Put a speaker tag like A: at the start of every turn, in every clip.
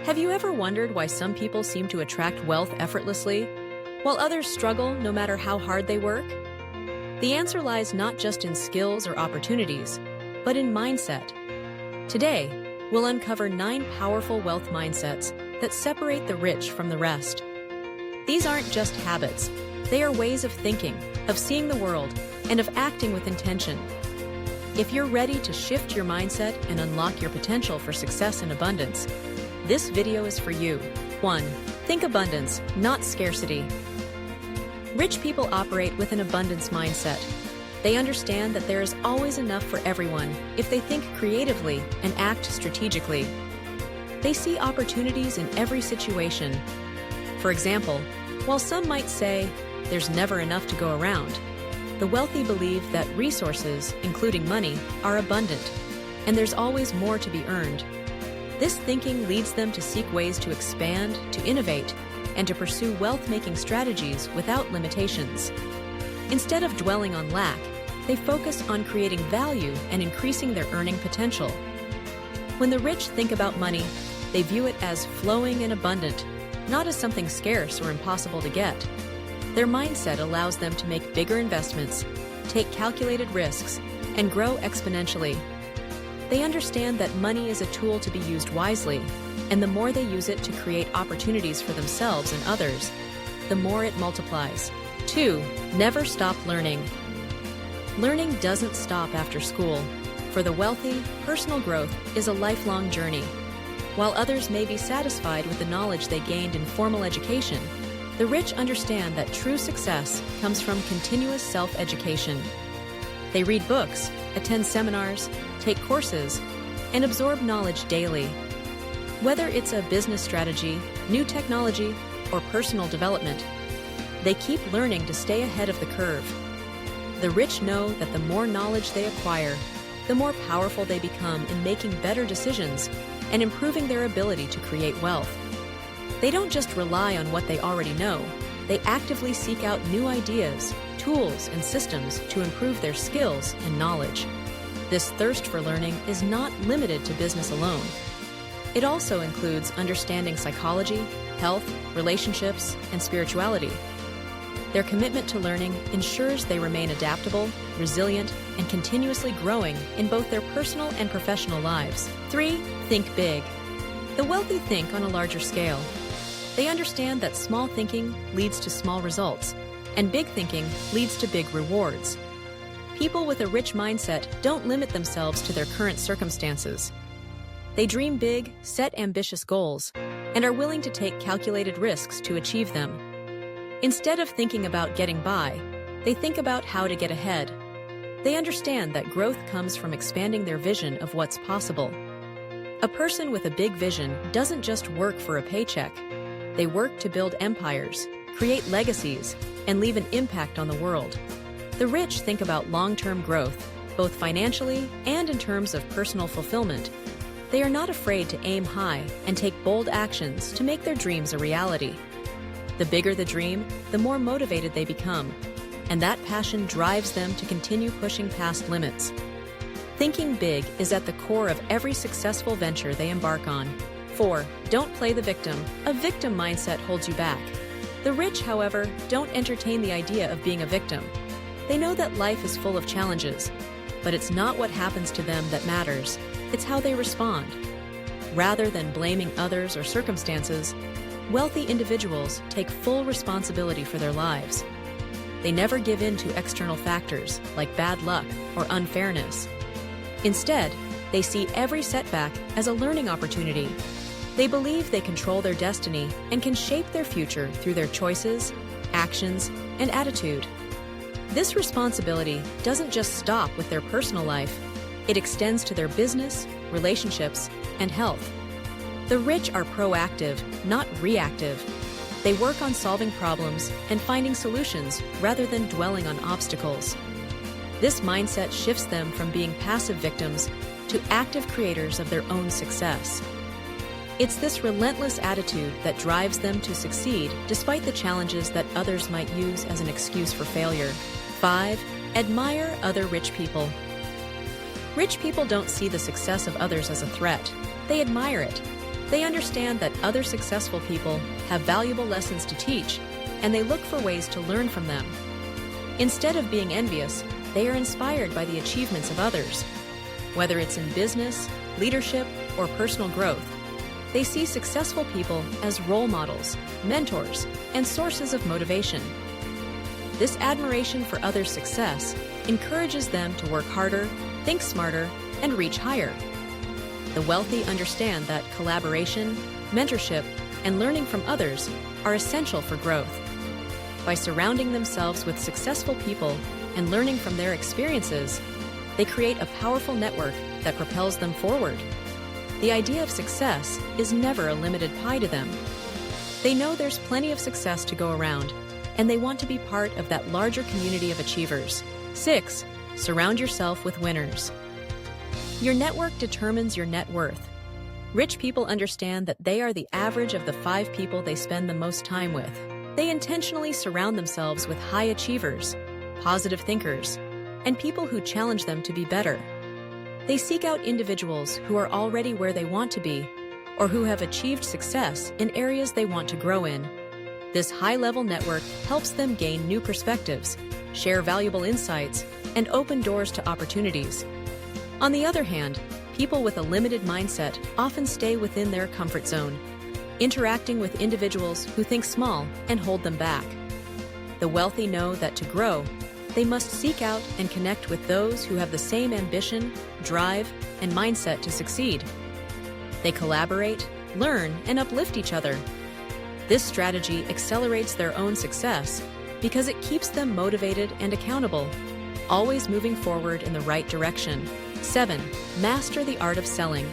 A: Have you ever wondered why some people seem to attract wealth effortlessly, while others struggle no matter how hard they work? The answer lies not just in skills or opportunities, but in mindset. Today, we'll uncover 9 powerful wealth mindsets that separate the rich from the rest. These aren't just habits, they are ways of thinking, of seeing the world, and of acting with intention. If you're ready to shift your mindset and unlock your potential for success and abundance, this video is for you. 1. Think abundance, not scarcity. Rich people operate with an abundance mindset. They understand that there is always enough for everyone if they think creatively and act strategically. They see opportunities in every situation. For example, while some might say, "There's never enough to go around," the wealthy believe that resources, including money, are abundant, and there's always more to be earned. This thinking leads them to seek ways to expand, to innovate, and to pursue wealth-making strategies without limitations. Instead of dwelling on lack, they focus on creating value and increasing their earning potential. When the rich think about money, they view it as flowing and abundant, not as something scarce or impossible to get. Their mindset allows them to make bigger investments, take calculated risks, and grow exponentially. They understand that money is a tool to be used wisely, and the more they use it to create opportunities for themselves and others, the more it multiplies. 2. Never stop learning. Learning doesn't stop after school. For the wealthy, personal growth is a lifelong journey. While others may be satisfied with the knowledge they gained in formal education, the rich understand that true success comes from continuous self-education. They read books, attend seminars, take courses, and absorb knowledge daily. Whether it's a business strategy, new technology, or personal development, they keep learning to stay ahead of the curve. The rich know that the more knowledge they acquire, the more powerful they become in making better decisions and improving their ability to create wealth. They don't just rely on what they already know, they actively seek out new ideas, tools, and systems to improve their skills and knowledge. This thirst for learning is not limited to business alone. It also includes understanding psychology, health, relationships, and spirituality. Their commitment to learning ensures they remain adaptable, resilient, and continuously growing in both their personal and professional lives. 3. Think big. The wealthy think on a larger scale. They understand that small thinking leads to small results, and big thinking leads to big rewards. People with a rich mindset don't limit themselves to their current circumstances. They dream big, set ambitious goals, and are willing to take calculated risks to achieve them. Instead of thinking about getting by, they think about how to get ahead. They understand that growth comes from expanding their vision of what's possible. A person with a big vision doesn't just work for a paycheck. They work to build empires, create legacies, and leave an impact on the world. The rich think about long-term growth, both financially and in terms of personal fulfillment. They are not afraid to aim high and take bold actions to make their dreams a reality. The bigger the dream, the more motivated they become, and that passion drives them to continue pushing past limits. Thinking big is at the core of every successful venture they embark on. 4. Don't play the victim. A victim mindset holds you back. The rich, however, don't entertain the idea of being a victim. They know that life is full of challenges, but it's not what happens to them that matters. It's how they respond. Rather than blaming others or circumstances, wealthy individuals take full responsibility for their lives. They never give in to external factors like bad luck or unfairness. Instead, they see every setback as a learning opportunity. They believe they control their destiny and can shape their future through their choices, actions, and attitude. This responsibility doesn't just stop with their personal life, it extends to their business, relationships, and health. The rich are proactive, not reactive. They work on solving problems and finding solutions rather than dwelling on obstacles. This mindset shifts them from being passive victims to active creators of their own success. It's this relentless attitude that drives them to succeed despite the challenges that others might use as an excuse for failure. 5. Admire other rich people. Rich people don't see the success of others as a threat. They admire it. They understand that other successful people have valuable lessons to teach, and they look for ways to learn from them. Instead of being envious, they are inspired by the achievements of others. Whether it's in business, leadership, or personal growth, they see successful people as role models, mentors, and sources of motivation. This admiration for others' success encourages them to work harder, think smarter, and reach higher. The wealthy understand that collaboration, mentorship, and learning from others are essential for growth. By surrounding themselves with successful people and learning from their experiences, they create a powerful network that propels them forward. The idea of success is never a limited pie to them. They know there's plenty of success to go around, and they want to be part of that larger community of achievers. 6. Surround yourself with winners. Your network determines your net worth. Rich people understand that they are the average of the 5 people they spend the most time with. They intentionally surround themselves with high achievers, positive thinkers, and people who challenge them to be better. They seek out individuals who are already where they want to be, or who have achieved success in areas they want to grow in. This high-level network helps them gain new perspectives, share valuable insights, and open doors to opportunities. On the other hand, people with a limited mindset often stay within their comfort zone, interacting with individuals who think small and hold them back. The wealthy know that to grow, they must seek out and connect with those who have the same ambition, drive, and mindset to succeed. They collaborate, learn, and uplift each other. This strategy accelerates their own success because it keeps them motivated and accountable, always moving forward in the right direction. 7. Master the art of selling.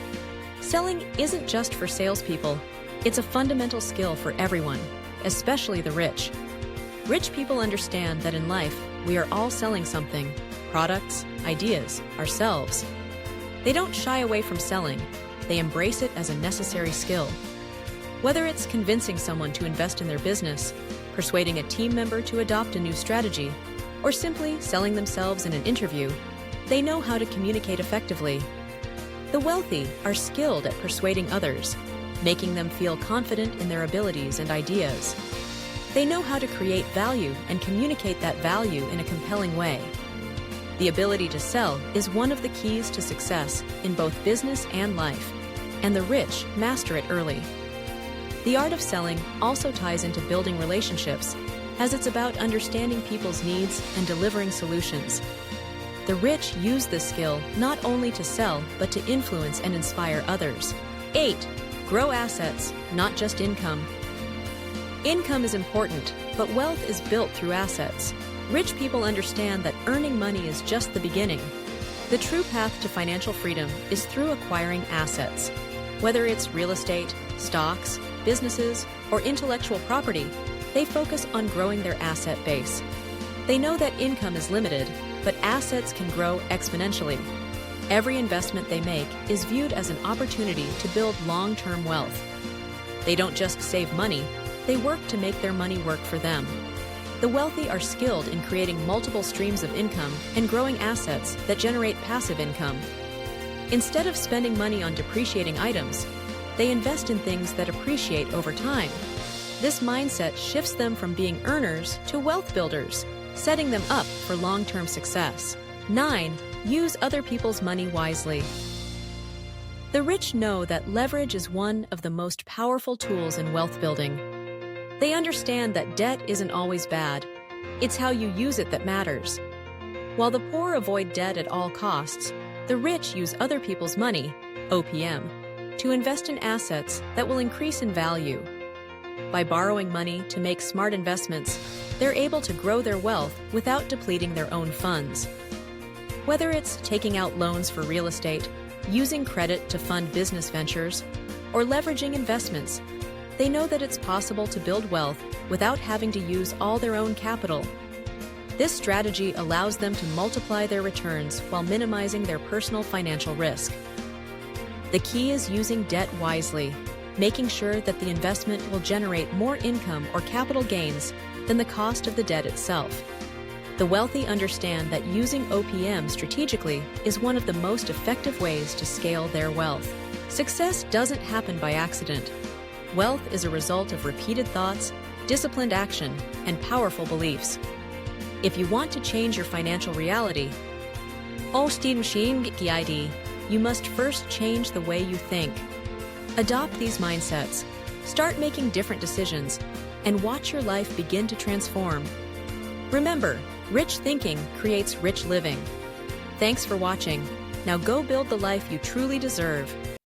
A: Selling isn't just for salespeople. It's a fundamental skill for everyone, especially the rich. Rich people understand that in life, we are all selling something: products, ideas, ourselves. They don't shy away from selling. They embrace it as a necessary skill. Whether it's convincing someone to invest in their business, persuading a team member to adopt a new strategy, or simply selling themselves in an interview, they know how to communicate effectively. The wealthy are skilled at persuading others, making them feel confident in their abilities and ideas. They know how to create value and communicate that value in a compelling way. The ability to sell is one of the keys to success in both business and life, and the rich master it early. The art of selling also ties into building relationships, as it's about understanding people's needs and delivering solutions. The rich use this skill not only to sell, but to influence and inspire others. 8. Grow assets, not just income. Income is important, but wealth is built through assets. Rich people understand that earning money is just the beginning. The true path to financial freedom is through acquiring assets. Whether it's real estate, stocks, businesses, or intellectual property, they focus on growing their asset base. They know that income is limited, but assets can grow exponentially. Every investment they make is viewed as an opportunity to build long-term wealth. They don't just save money, they work to make their money work for them. The wealthy are skilled in creating multiple streams of income and growing assets that generate passive income. Instead of spending money on depreciating items, they invest in things that appreciate over time. This mindset shifts them from being earners to wealth builders, setting them up for long-term success. 9. Use other people's money wisely. The rich know that leverage is one of the most powerful tools in wealth building. They understand that debt isn't always bad. It's how you use it that matters. While the poor avoid debt at all costs, the rich use other people's money, OPM, to invest in assets that will increase in value. By borrowing money to make smart investments, they're able to grow their wealth without depleting their own funds. Whether it's taking out loans for real estate, using credit to fund business ventures, or leveraging investments, they know that it's possible to build wealth without having to use all their own capital. This strategy allows them to multiply their returns while minimizing their personal financial risk. The key is using debt wisely, making sure that the investment will generate more income or capital gains than the cost of the debt itself. The wealthy understand that using OPM strategically is one of the most effective ways to scale their wealth. Success doesn't happen by accident. Wealth is a result of repeated thoughts, disciplined action, and powerful beliefs. If you want to change your financial reality, you must first change the way you think. Adopt these mindsets, start making different decisions, and watch your life begin to transform. Remember, rich thinking creates rich living. Thanks for watching. Now go build the life you truly deserve.